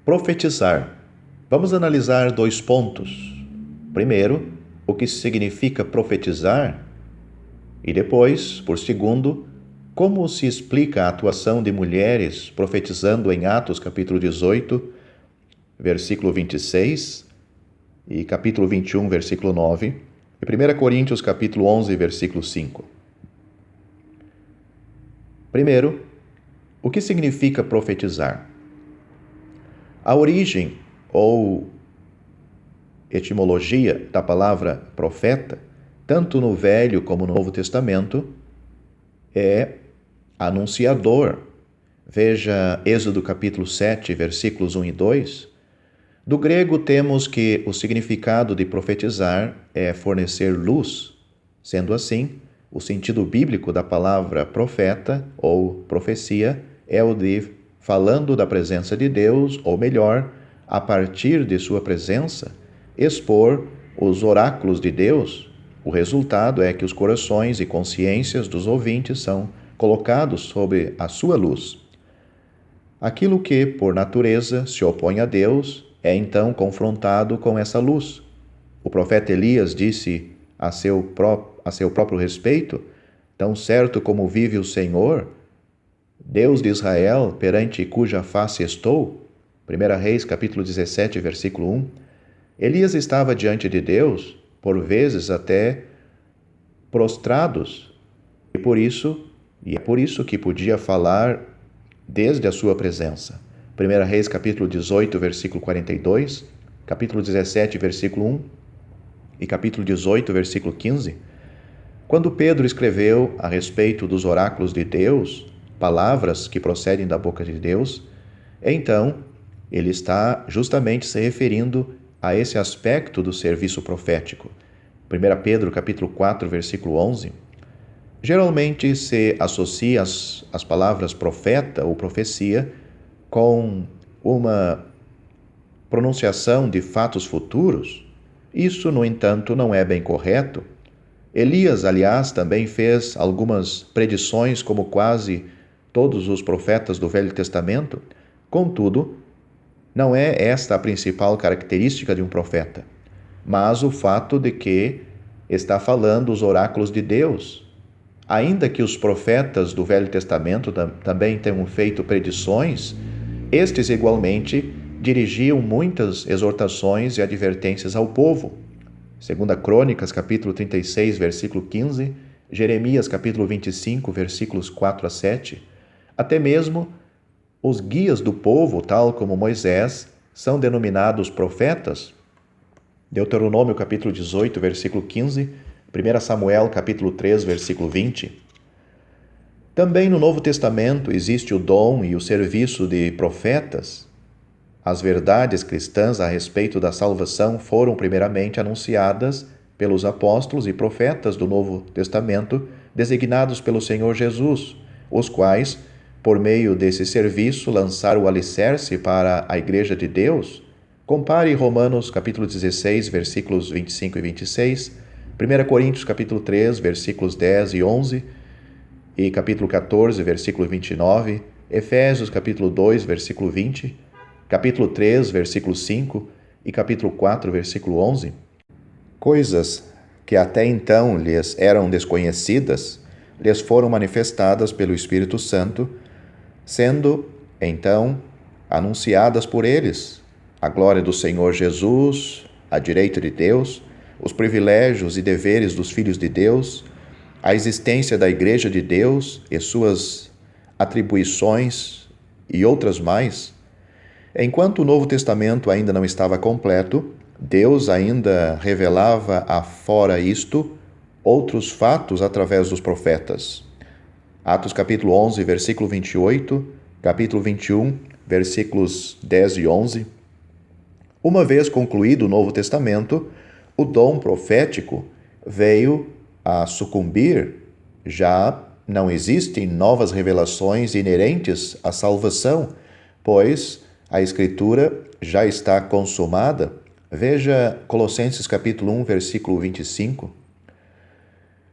Profetizar. Vamos analisar 2 pontos. Primeiro, o que significa profetizar e depois, por segundo, como se explica a atuação de mulheres profetizando em Atos capítulo 18, versículo 26 e capítulo 21, versículo 9 e 1 Coríntios capítulo 11, versículo 5. Primeiro, o que significa profetizar? A origem ou etimologia da palavra profeta, tanto no Velho como no Novo Testamento, é anunciador. Veja Êxodo capítulo 7, versículos 1 e 2. Do grego temos que o significado de profetizar é fornecer luz. Sendo assim, o sentido bíblico da palavra profeta ou profecia é o de falando da presença de Deus, ou melhor, a partir de sua presença, expor os oráculos de Deus. O resultado é que os corações e consciências dos ouvintes são colocados sob a sua luz. Aquilo que, por natureza, se opõe a Deus é então confrontado com essa luz. O profeta Elias disse a seu próprio respeito: tão certo como vive o Senhor, Deus de Israel, perante cuja face estou. 1 Reis, capítulo 17, versículo 1. Elias estava diante de Deus, por vezes até prostrados, e é por isso que podia falar desde a sua presença. 1 Reis, capítulo 18, versículo 42, capítulo 17, versículo 1 e capítulo 18, versículo 15. Quando Pedro escreveu a respeito dos oráculos de Deus, palavras que procedem da boca de Deus, então ele está justamente se referindo a esse aspecto do serviço profético. 1 Pedro capítulo 4, versículo 11. Geralmente se associa as palavras profeta ou profecia com uma pronunciação de fatos futuros. Isso, no entanto, não é bem correto. Elias, aliás, também fez algumas predições, como quase todos os profetas do Velho Testamento. Contudo, não é esta a principal característica de um profeta, mas o fato de que está falando os oráculos de Deus. Ainda que os profetas do Velho Testamento também tenham feito predições, estes igualmente dirigiam muitas exortações e advertências ao povo. 2 Crônicas, capítulo 36, versículo 15, Jeremias, capítulo 25, versículos 4 a 7. Até mesmo os guias do povo, tal como Moisés, são denominados profetas. Deuteronômio, capítulo 18, versículo 15, 1 Samuel, capítulo 3, versículo 20. Também no Novo Testamento existe o dom e o serviço de profetas. As verdades cristãs a respeito da salvação foram primeiramente anunciadas pelos apóstolos e profetas do Novo Testamento, designados pelo Senhor Jesus, os quais, por meio desse serviço, lançaram o alicerce para a Igreja de Deus. Compare Romanos capítulo 16, versículos 25 e 26, 1 Coríntios capítulo 3, versículos 10 e 11, e capítulo 14, versículo 29, Efésios capítulo 2, versículo 20, capítulo 3, versículo 5 e capítulo 4, versículo 11. Coisas que até então lhes eram desconhecidas, lhes foram manifestadas pelo Espírito Santo, sendo, então, anunciadas por eles: a glória do Senhor Jesus, a direita de Deus, os privilégios e deveres dos filhos de Deus, a existência da Igreja de Deus e suas atribuições e outras mais. Enquanto o Novo Testamento ainda não estava completo, Deus ainda revelava afora isto outros fatos através dos profetas. Atos capítulo 11, versículo 28, capítulo 21, versículos 10 e 11. Uma vez concluído o Novo Testamento, o dom profético veio a sucumbir. Já não existem novas revelações inerentes à salvação, pois a Escritura já está consumada. Veja Colossenses capítulo 1, versículo 25.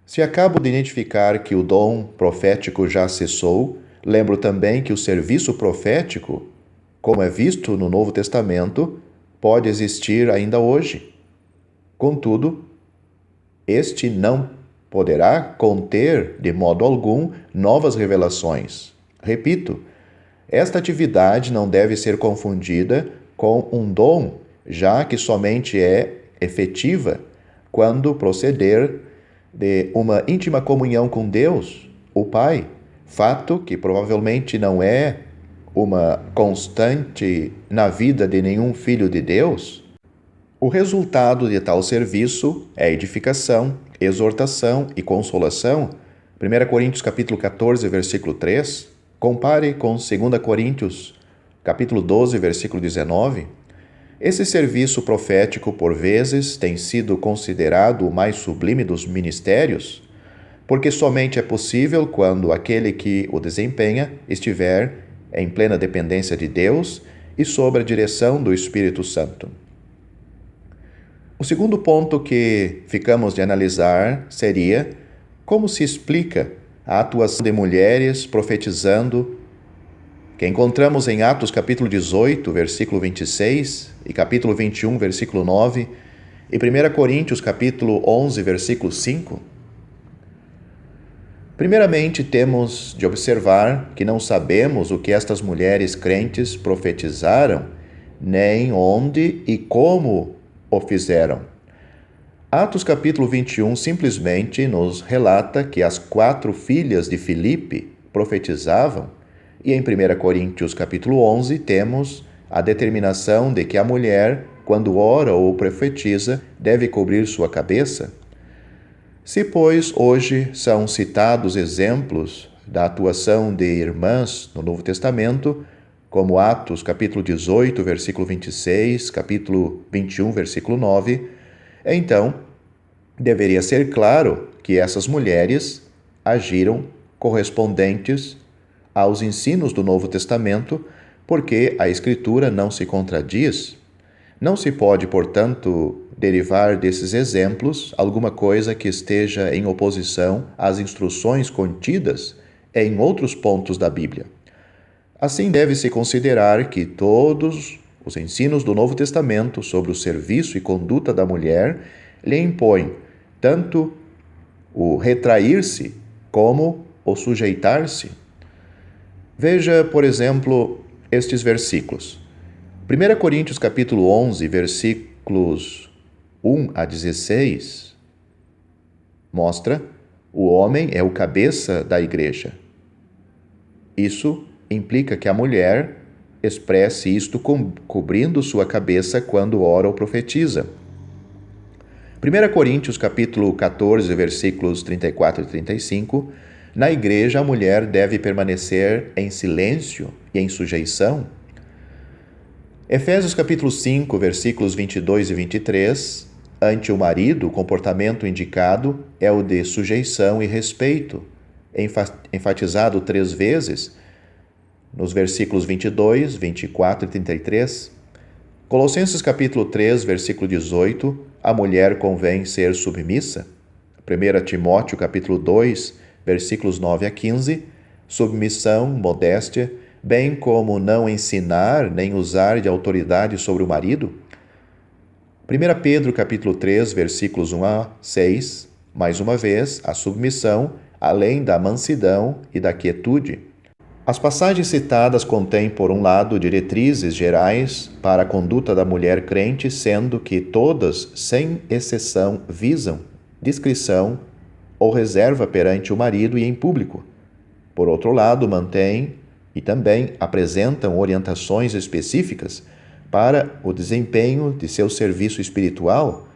Se acabo de identificar que o dom profético já cessou, lembro também que o serviço profético como é visto no Novo Testamento, pode existir ainda hoje. Contudo, este não poderá conter, de modo algum, novas revelações. Repito, esta atividade não deve ser confundida com um dom, já que somente é efetiva quando proceder de uma íntima comunhão com Deus, o Pai, fato que provavelmente não é uma constante na vida de nenhum filho de Deus. O resultado de tal serviço é edificação, exortação e consolação. 1 Coríntios capítulo 14, versículo 3. Compare com 2 Coríntios capítulo 12, versículo 19. Esse serviço profético, por vezes, tem sido considerado o mais sublime dos ministérios, porque somente é possível quando aquele que o desempenha estiver em plena dependência de Deus e sob a direção do Espírito Santo. O segundo ponto que ficamos de analisar seria como se explica a atuação de mulheres profetizando, que encontramos em Atos capítulo 18, versículo 26, e capítulo 21, versículo 9, e 1 Coríntios capítulo 11, versículo 5. Primeiramente, temos de observar que não sabemos o que estas mulheres crentes profetizaram, nem onde e como o fizeram. Atos capítulo 21 simplesmente nos relata que as 4 filhas de Filipe profetizavam, e em 1 Coríntios capítulo 11 temos a determinação de que a mulher, quando ora ou profetiza, deve cobrir sua cabeça. Se, pois, hoje são citados exemplos da atuação de irmãs no Novo Testamento, como Atos capítulo 18, versículo 26, capítulo 21, versículo 9, então deveria ser claro que essas mulheres agiram correspondentes aos ensinos do Novo Testamento, porque a Escritura não se contradiz. Não se pode, portanto, derivar desses exemplos alguma coisa que esteja em oposição às instruções contidas em outros pontos da Bíblia. Assim, deve-se considerar que todos os ensinos do Novo Testamento sobre o serviço e conduta da mulher lhe impõem tanto o retrair-se como o sujeitar-se. Veja, por exemplo, estes versículos. 1 Coríntios capítulo 11, versículos 1 a 16, mostra o homem é o cabeça da igreja. Isso implica que a mulher expresse isto cobrindo sua cabeça quando ora ou profetiza. 1 Coríntios capítulo 14, versículos 34 e 35, na igreja a mulher deve permanecer em silêncio e em sujeição. Efésios capítulo 5, versículos 22 e 23, ante o marido, o comportamento indicado é o de sujeição e respeito, enfatizado 3 vezes, nos versículos 22, 24 e 33. Colossenses capítulo 3, versículo 18, a mulher convém ser submissa. 1 Timóteo capítulo 2, versículos 9 a 15, submissão, modéstia, bem como não ensinar nem usar de autoridade sobre o marido. 1 Pedro capítulo 3, versículos 1 a 6, mais uma vez, a submissão, além da mansidão e da quietude. As passagens citadas contêm, por um lado, diretrizes gerais para a conduta da mulher crente, sendo que todas, sem exceção, visam discrição ou reserva perante o marido e em público. Por outro lado, mantêm e também apresentam orientações específicas para o desempenho de seu serviço espiritual.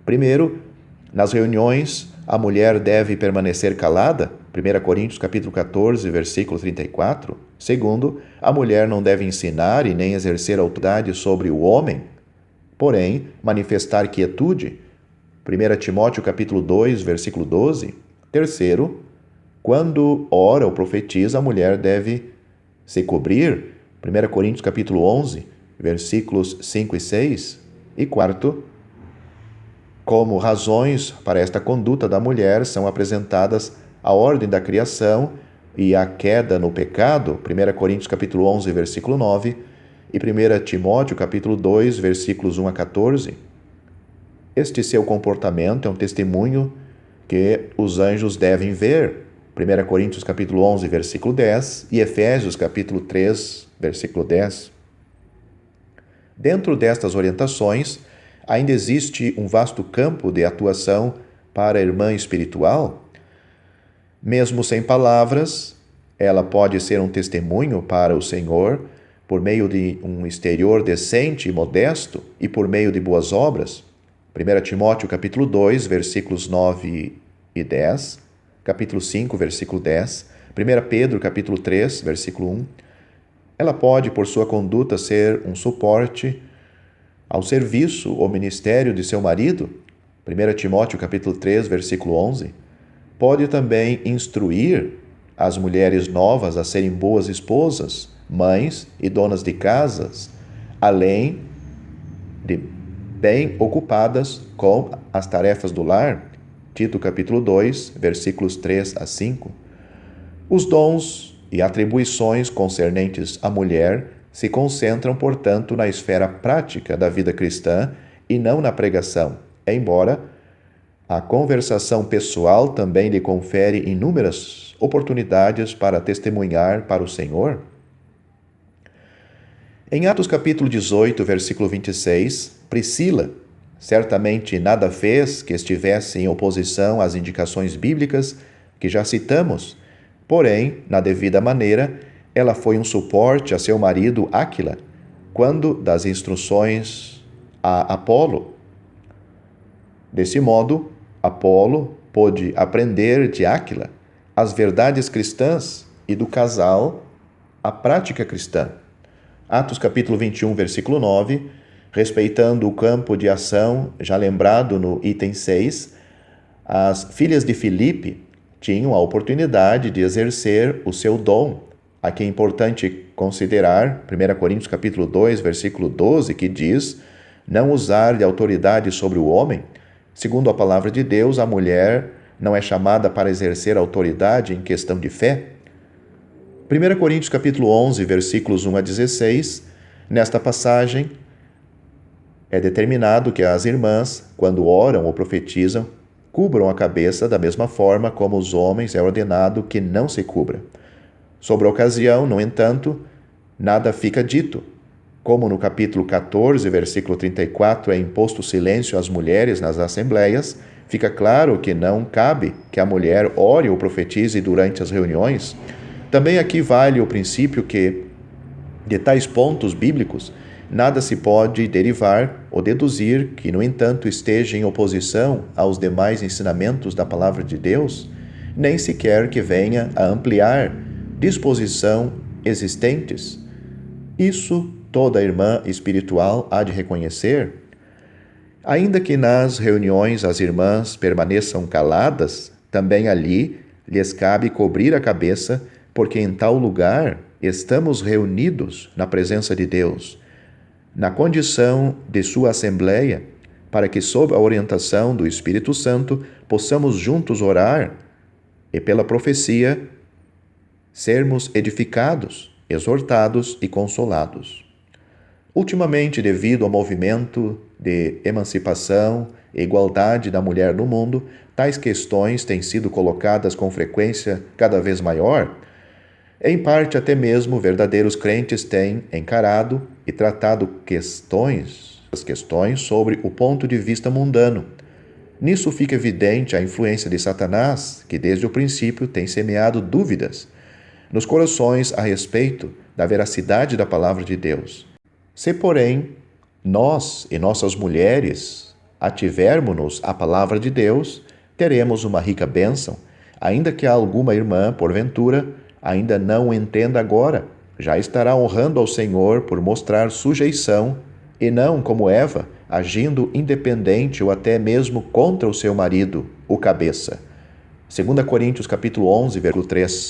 Primeiro, nas reuniões, a mulher deve permanecer calada, 1 Coríntios capítulo 14, versículo 34. Segundo, a mulher não deve ensinar e nem exercer autoridade sobre o homem, porém, manifestar quietude, 1 Timóteo capítulo 2, versículo 12. Terceiro, quando ora ou profetiza, a mulher deve se cobrir, 1 Coríntios capítulo 11, versículos 5 e 6. E quarto, como razões para esta conduta da mulher são apresentadas a ordem da criação e a queda no pecado, 1 Coríntios capítulo 11, versículo 9, e 1 Timóteo, capítulo 2, versículos 1 a 14. Este seu comportamento é um testemunho que os anjos devem ver. 1 Coríntios, capítulo 11, versículo 10 e Efésios, capítulo 3, versículo 10. Dentro destas orientações, ainda existe um vasto campo de atuação para a irmã espiritual. Mesmo sem palavras, ela pode ser um testemunho para o Senhor por meio de um exterior decente e modesto e por meio de boas obras. 1 Timóteo, capítulo 2, versículos 9 e 10, capítulo 5, versículo 10, 1 Pedro, capítulo 3, versículo 1. Ela pode, por sua conduta, ser um suporte ao serviço ou ministério de seu marido. 1 Timóteo, capítulo 3, versículo 11. Pode também instruir as mulheres novas a serem boas esposas, mães e donas de casas, além de bem ocupadas com as tarefas do lar. Tito, capítulo 2, versículos 3 a 5. Os dons e atribuições concernentes à mulher se concentram, portanto, na esfera prática da vida cristã e não na pregação, embora a conversação pessoal também lhe confere inúmeras oportunidades para testemunhar para o Senhor. Em Atos capítulo 18, versículo 26, Priscila certamente nada fez que estivesse em oposição às indicações bíblicas que já citamos, porém, na devida maneira, ela foi um suporte a seu marido Áquila, quando das instruções a Apolo. Desse modo, Apolo pôde aprender de Áquila as verdades cristãs e do casal a prática cristã. Atos capítulo 21, versículo 9, respeitando o campo de ação já lembrado no item 6, as filhas de Filipe tinham a oportunidade de exercer o seu dom. Aqui é importante considerar 1 Coríntios capítulo 2, versículo 12, que diz: não usar de autoridade sobre o homem. Segundo a palavra de Deus, a mulher não é chamada para exercer autoridade em questão de fé. 1 Coríntios capítulo 11, versículos 1 a 16, nesta passagem é determinado que as irmãs, quando oram ou profetizam, cubram a cabeça da mesma forma como os homens é ordenado que não se cubra. Sobre a ocasião, no entanto, nada fica dito. Como no capítulo 14, versículo 34, é imposto silêncio às mulheres nas assembleias, fica claro que não cabe que a mulher ore ou profetize durante as reuniões. Também aqui vale o princípio que, de tais pontos bíblicos, nada se pode derivar ou deduzir que, no entanto, esteja em oposição aos demais ensinamentos da palavra de Deus, nem sequer que venha a ampliar disposição existentes. Isso toda irmã espiritual há de reconhecer. Ainda que nas reuniões as irmãs permaneçam caladas, também ali lhes cabe cobrir a cabeça, porque em tal lugar estamos reunidos na presença de Deus, na condição de sua assembleia, para que, sob a orientação do Espírito Santo, possamos juntos orar e, pela profecia, sermos edificados, exortados e consolados. Ultimamente, devido ao movimento de emancipação e igualdade da mulher no mundo, tais questões têm sido colocadas com frequência cada vez maior. Em parte, até mesmo verdadeiros crentes têm encarado e tratado as questões sobre o ponto de vista mundano. Nisso fica evidente a influência de Satanás, que desde o princípio tem semeado dúvidas nos corações a respeito da veracidade da palavra de Deus. Se, porém, nós e nossas mulheres ativermos-nos à palavra de Deus, teremos uma rica bênção, ainda que alguma irmã, porventura, ainda não o entenda agora, já estará honrando ao Senhor por mostrar sujeição e não, como Eva, agindo independente ou até mesmo contra o seu marido, o cabeça. 2 Coríntios capítulo 11, versículo 3.